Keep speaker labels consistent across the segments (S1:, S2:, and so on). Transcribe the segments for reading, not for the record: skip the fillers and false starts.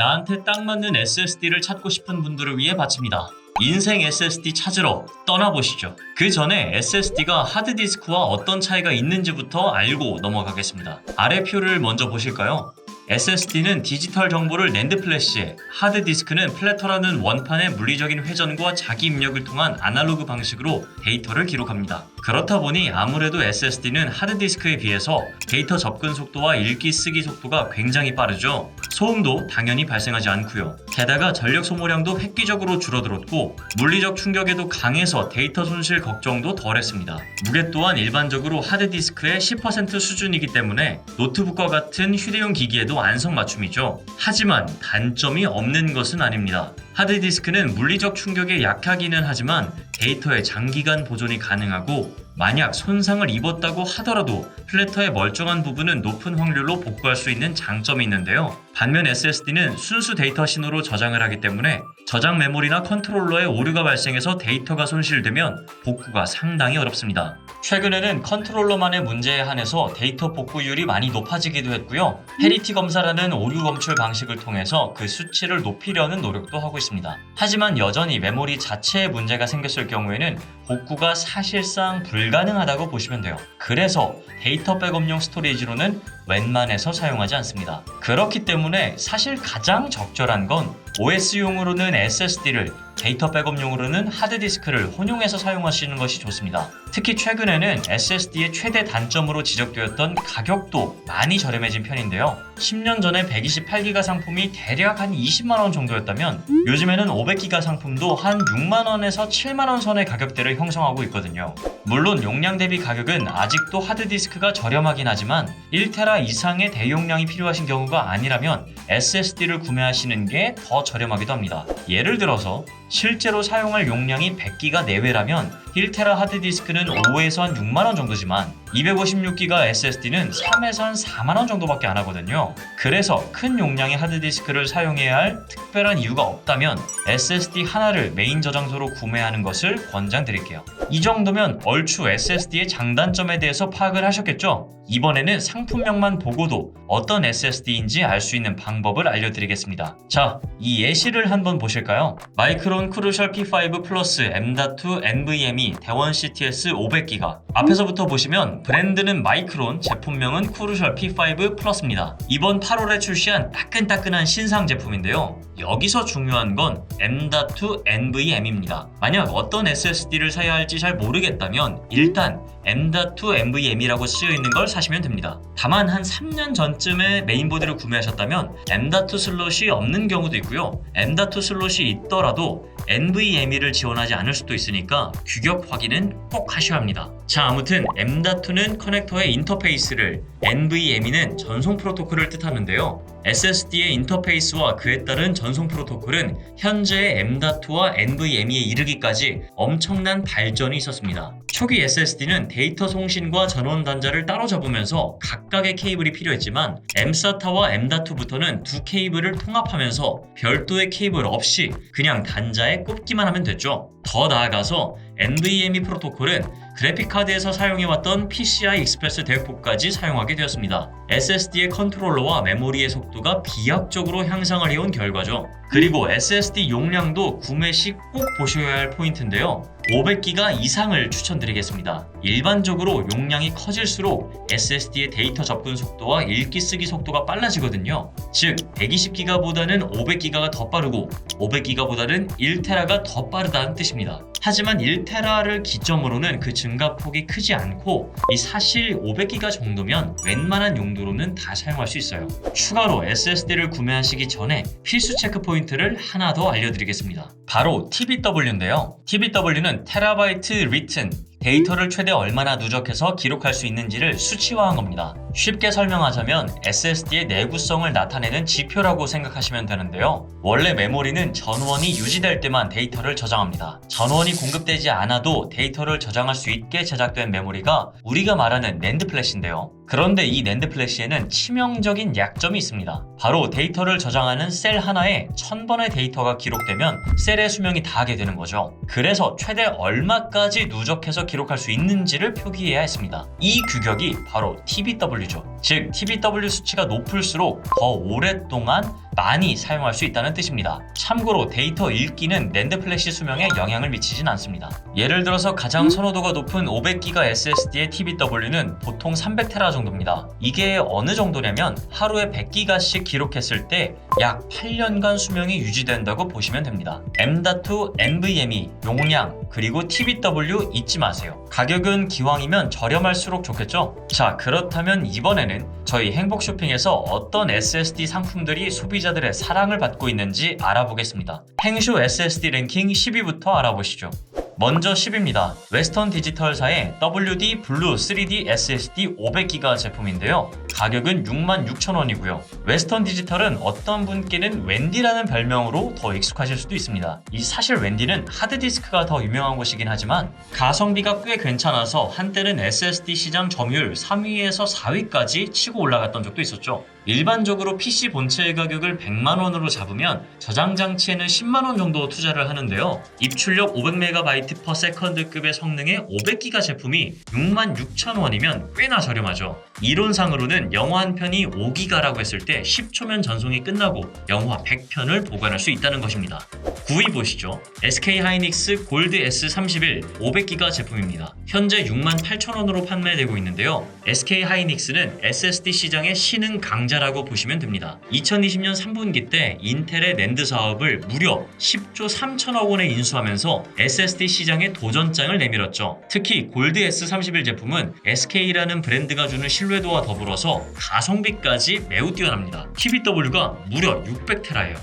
S1: 나한테 딱 맞는 SSD를 찾고 싶은 분들을 위해 바칩니다. 인생 SSD 찾으러 떠나보시죠. 그 전에 SSD가 하드디스크와 어떤 차이가 있는지부터 알고 넘어가겠습니다. 아래 표를 먼저 보실까요? SSD는 디지털 정보를 낸드 플래시에, 하드디스크는 플래터라는 원판의 물리적인 회전과 자기 입력을 통한 아날로그 방식으로 데이터를 기록합니다. 그렇다 보니 아무래도 SSD는 하드디스크에 비해서 데이터 접근 속도와 읽기 쓰기 속도가 굉장히 빠르죠. 소음도 당연히 발생하지 않고요. 게다가 전력 소모량도 획기적으로 줄어들었고 물리적 충격에도 강해서 데이터 손실 걱정도 덜했습니다. 무게 또한 일반적으로 하드디스크의 10% 수준이기 때문에 노트북과 같은 휴대용 기기에도 안성맞춤이죠. 하지만 단점이 없는 것은 아닙니다. 하드디스크는 물리적 충격에 약하기는 하지만 데이터의 장기간 보존이 가능하고 만약 손상을 입었다고 하더라도 플래터의 멀쩡한 부분은 높은 확률로 복구할 수 있는 장점이 있는데요. 반면 SSD는 순수 데이터 신호로 저장을 하기 때문에 저장 메모리나 컨트롤러에 오류가 발생해서 데이터가 손실되면 복구가 상당히 어렵습니다. 최근에는 컨트롤러만의 문제에 한해서 데이터 복구율이 많이 높아지기도 했고요. 페리티 검사라는 오류 검출 방식을 통해서 그 수치를 높이려는 노력도 하고 있습니다. 하지만 여전히 메모리 자체에 문제가 생겼을 경우에는 복구가 사실상 불가능하다고 보시면 돼요. 그래서 데이터 백업용 스토리지로는 웬만해서 사용하지 않습니다. 그렇기 때문에 사실 가장 적절한 건 OS용으로는 SSD를, 데이터 백업용으로는 하드디스크를 혼용해서 사용하시는 것이 좋습니다. 특히 최근에는 SSD의 최대 단점으로 지적되었던 가격도 많이 저렴해진 편인데요. 10년 전에 128기가 상품이 대략 한 20만원 정도였다면 요즘에는 500기가 상품도 한 6만원에서 7만원 선의 가격대를 형성하고 있거든요. 물론 용량 대비 가격은 아직도 하드디스크가 저렴하긴 하지만 1테라 이상의 대용량이 필요하신 경우가 아니라면 SSD를 구매하시는 게 더 저렴하기도 합니다. 예를 들어서 실제로 사용할 용량이 100기가 내외라면 1테라 하드디스크는 5에서 한 6만원 정도지만 256기가 SSD는 3에서 한 4만원 정도밖에 안 하거든요. 그래서 큰 용량의 하드디스크를 사용해야 할 특별한 이유가 없다면 SSD 하나를 메인 저장소로 구매하는 것을 권장드릴게요. 이 정도면 얼추 SSD의 장단점에 대해서 파악을 하셨겠죠? 이번에는 상품명만 보고도 어떤 SSD인지 알 수 있는 방법을 알려드리겠습니다. 자, 이 예시를 한번 보실까요? 마이크론 크루셜 P5 플러스 M.2 NVMe 대원 CTS 500기가. 앞에서부터 보시면 브랜드는 마이크론, 제품명은 크루셜 P5 플러스입니다. 이번 8월에 출시한 따끈따끈한 신상 제품인데요. 여기서 중요한 건 M.2 NVMe입니다. 만약 어떤 SSD를 사야 할지 잘 모르겠다면 일단 M.2 NVMe라고 쓰여있는 걸 사시면 됩니다. 다만 한 3년 전쯤에 메인보드를 구매하셨다면 M.2 슬롯이 없는 경우도 있고요. M.2 슬롯이 있더라도 NVMe를 지원하지 않을 수도 있으니까 규격 확인은 꼭 하셔야 합니다. 자, 아무튼 M.2는 커넥터의 인터페이스를, NVMe는 전송 프로토콜을 뜻하는데요. SSD의 인터페이스와 그에 따른 전송 프로토콜은 현재의 M.2와 NVMe에 이르기까지 엄청난 발전이 있었습니다. 초기 SSD는 데이터 송신과 전원 단자를 따로 잡으면서 각각의 케이블이 필요했지만 M.SATA와 M.2부터는 두 케이블을 통합하면서 별도의 케이블 없이 그냥 단자에 꼽기만 하면 됐죠. 더 나아가서 NVMe 프로토콜은 그래픽카드에서 사용해왔던 PCI 익스프레스 대역폭까지 사용하게 되었습니다. SSD의 컨트롤러와 메모리의 속도가 비약적으로 향상을 해온 결과죠. 그리고 SSD 용량도 구매 시 꼭 보셔야 할 포인트인데요. 500기가 이상을 추천드리겠습니다. 일반적으로 용량이 커질수록 SSD의 데이터 접근 속도와 읽기 쓰기 속도가 빨라지거든요. 즉 120기가보다는 500기가가 더 빠르고 500기가보다는 1테라가 더 빠르다는 뜻입니다. 하지만 1테라를 기점으로는 그 증가폭이 크지 않고 이 사실 500기가 정도면 웬만한 용도로는 다 사용할 수 있어요. 추가로 SSD를 구매하시기 전에 필수 체크 포인트를 하나 더 알려드리겠습니다. 바로 TBW인데요. TBW는 테라바이트 리튼, 데이터를 최대 얼마나 누적해서 기록할 수 있는지를 수치화한 겁니다. 쉽게 설명하자면 SSD의 내구성을 나타내는 지표라고 생각하시면 되는데요. 원래 메모리는 전원이 유지될 때만 데이터를 저장합니다. 전원이 공급되지 않아도 데이터를 저장할 수 있게 제작된 메모리가 우리가 말하는 낸드 플래시인데요. 그런데 이 낸드 플래시에는 치명적인 약점이 있습니다. 바로 데이터를 저장하는 셀 하나에 1000번의 데이터가 기록되면 셀의 수명이 다하게 되는 거죠. 그래서 최대 얼마까지 누적해서 기록할 수 있는지를 표기해야 했습니다. 이 규격이 바로 TBW죠. 즉 TBW 수치가 높을수록 더 오랫동안 많이 사용할 수 있다는 뜻입니다. 참고로 데이터 읽기는 낸드 플래시 수명에 영향을 미치진 않습니다. 예를 들어서 가장 선호도가 높은 500GB SSD의 TBW는 보통 300TB 정도입니다. 이게 어느 정도냐면 하루에 100GB씩 기록했을 때 약 8년간 수명이 유지된다고 보시면 됩니다. M.2 NVMe 용량 그리고 TBW 잊지 마세요. 가격은 기왕이면 저렴할수록 좋겠죠? 자, 그렇다면 이번에는 저희 행복쇼핑에서 어떤 SSD 상품들이 소비자들의 사랑을 받고 있는지 알아보겠습니다. 행쇼 SSD 랭킹 10위부터 알아보시죠. 먼저 10위입니다. 웨스턴 디지털사의 WD 블루 3D SSD 500GB 제품인데요. 가격은 66,000원이고요. 웨스턴 디지털은 어떤 분께는 웬디라는 별명으로 더 익숙하실 수도 있습니다. 사실 웬디는 하드디스크가 더 유명한 곳이긴 하지만 가성비가 꽤 괜찮아서 한때는 SSD 시장 점유율 3위에서 4위까지 치고 올라갔던 적도 있었죠. 일반적으로 PC 본체의 가격을 100만원으로 잡으면 저장 장치에는 10만원 정도 투자를 하는데요. 입출력 500MB/s급의 성능의 500GB 제품이 66,000원이면 꽤나 저렴하죠. 이론상으로는 영화 한 편이 5기가라고 했을 때 10초면 전송이 끝나고 영화 100편을 보관할 수 있다는 것입니다. 9위 보시죠. SK 하이닉스 골드 S31 500기가 제품입니다. 현재 68,000원으로 판매되고 있는데요. SK 하이닉스는 SSD 시장의 신흥 강자라고 보시면 됩니다. 2020년 3분기 때 인텔의 낸드 사업을 무려 10조 3천억 원에 인수하면서 SSD 시장에 도전장을 내밀었죠. 특히 골드 S31 제품은 SK라는 브랜드가 주는 신뢰도와 더불어서 가성비까지 매우 뛰어납니다. TBW가 무려 600테라예요.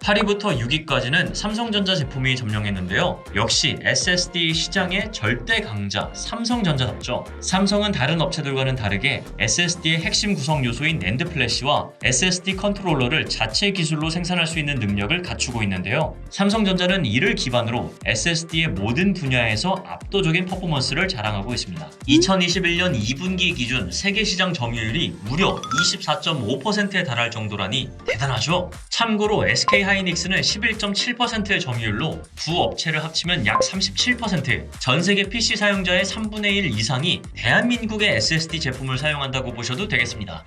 S1: 8위부터 6위까지는 삼성전자 제품이 점령했는데요. 역시 SSD 시장의 절대 강자 삼성전자답죠. 삼성은 다른 업체들과는 다르게 SSD의 핵심 구성 요소인 낸드 플래시와 SSD 컨트롤러를 자체 기술로 생산할 수 있는 능력을 갖추고 있는데요. 삼성전자는 이를 기반으로 SSD의 모든 분야에서 압도적인 퍼포먼스를 자랑하고 있습니다. 2021년 2분기 기준 세계 시장 점유율이 무려 24.5%에 달할 정도라니 대단하죠? 참고로 SK 하이닉스는 11.7%의 점유율로 두 업체를 합치면 약 37%, 전 세계 PC 사용자의 3분의 1 이상이 대한민국의 SSD 제품을 사용한다고 보셔도 되겠습니다.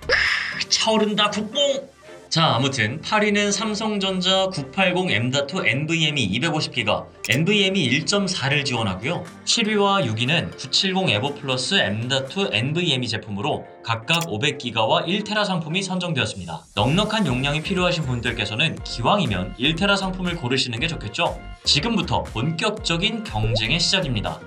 S1: 차오른다 국뽕! 자, 아무튼 8위는 삼성전자 980 M.2 NVMe 250GB, NVMe 1.4를 지원하고요. 7위와 6위는 970 에보 플러스 M.2 NVMe 제품으로 각각 500GB와 1TB 상품이 선정되었습니다. 넉넉한 용량이 필요하신 분들께서는 기왕이면 1TB 상품을 고르시는 게 좋겠죠? 지금부터 본격적인 경쟁의 시작입니다.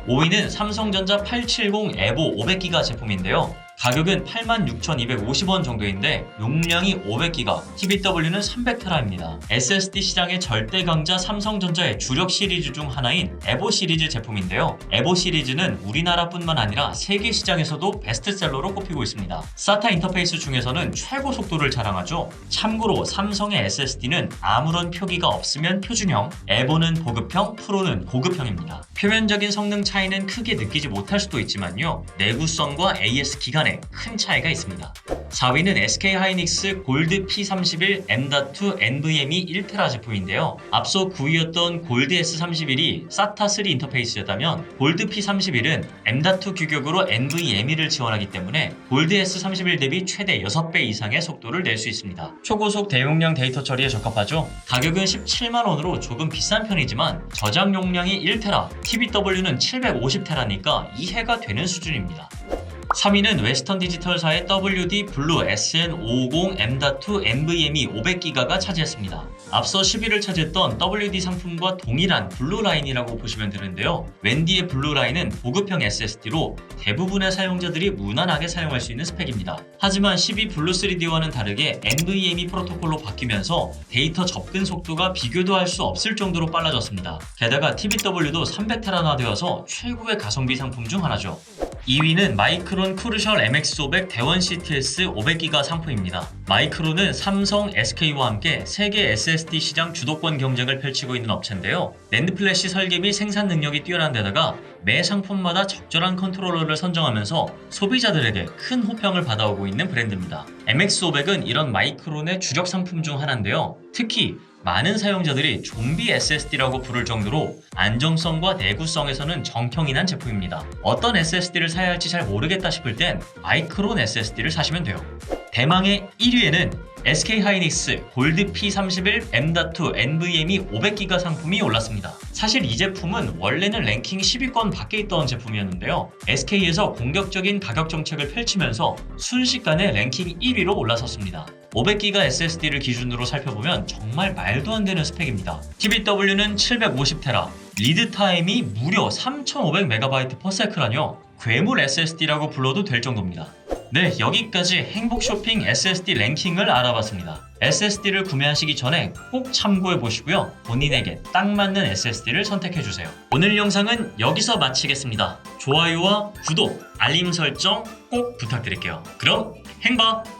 S1: 5위는 삼성전자 870 에보 500GB 제품인데요. 가격은 86,250원 정도인데 용량이 500GB, TBW는 300TB입니다. SSD 시장의 절대 강자 삼성전자의 주력 시리즈 중 하나인 에보 시리즈 제품인데요. 에보 시리즈는 우리나라뿐만 아니라 세계 시장에서도 베스트셀러로 꼽히고 있습니다. SATA 인터페이스 중에서는 최고 속도를 자랑하죠. 참고로 삼성의 SSD는 아무런 표기가 없으면 표준형, 에보는 보급형, 프로는 고급형입니다. 표면적인 성능 차이는 크게 느끼지 못할 수도 있지만요. 내구성과 AS 기간에 큰 차이가 있습니다. 4위는 SK 하이닉스 골드 P31 M.2 NVMe 1TB 제품인데요. 앞서 9위였던 골드 S31이 SATA 3 인터페이스였다면 골드 P31은 M.2 규격으로 NVMe를 지원하기 때문에 골드 S31 대비 최대 6배 이상의 속도를 낼 수 있습니다. 초고속 대용량 데이터 처리에 적합하죠. 가격은 17만원으로 조금 비싼 편이지만 저장 용량이 1TB, TBW는 750TB니까 이해가 되는 수준입니다. 3위는 웨스턴 디지털사의 WD 블루 SN550 M.2 NVMe 500GB가 차지했습니다. 앞서 10위를 차지했던 WD 상품과 동일한 블루 라인이라고 보시면 되는데요. 웬디의 블루 라인은 보급형 SSD로 대부분의 사용자들이 무난하게 사용할 수 있는 스펙입니다. 하지만 10위 블루 3D와는 다르게 NVMe 프로토콜로 바뀌면서 데이터 접근 속도가 비교도 할 수 없을 정도로 빨라졌습니다. 게다가 TBW도 300TB나 되어서 최고의 가성비 상품 중 하나죠. 2위는 마이크론 크루셜 MX500 대원 CTS 500GB 상품입니다. 마이크론은 삼성, SK와 함께 세계 SSD 시장 주도권 경쟁을 펼치고 있는 업체인데요. 낸드 플래시 설계 및 생산 능력이 뛰어난 데다가 매 상품마다 적절한 컨트롤러를 선정하면서 소비자들에게 큰 호평을 받아오고 있는 브랜드입니다. MX500은 이런 마이크론의 주력 상품 중 하나인데요. 특히 많은 사용자들이 좀비 SSD라고 부를 정도로 안정성과 내구성에서는 정평이 난 제품입니다. 어떤 SSD를 사야 할지 잘 모르겠다 싶을 땐 마이크론 SSD를 사시면 돼요. 대망의 1위에는 SK하이닉스 골드 P31 M.2 NVMe 500기가 상품이 올랐습니다. 사실 이 제품은 원래는 랭킹 10위권 밖에 있던 제품이었는데요. SK에서 공격적인 가격 정책을 펼치면서 순식간에 랭킹 1위로 올라섰습니다. 500기가 SSD를 기준으로 살펴보면 정말 말도 안 되는 스펙입니다. TBW는 750테라, 리드 타임이 무려 3500MB/s라뇨. 괴물 SSD라고 불러도 될 정도입니다. 네, 여기까지 행복 쇼핑 SSD 랭킹을 알아봤습니다. SSD를 구매하시기 전에 꼭 참고해 보시고요. 본인에게 딱 맞는 SSD를 선택해 주세요. 오늘 영상은 여기서 마치겠습니다. 좋아요와 구독, 알림 설정 꼭 부탁드릴게요. 그럼 행박!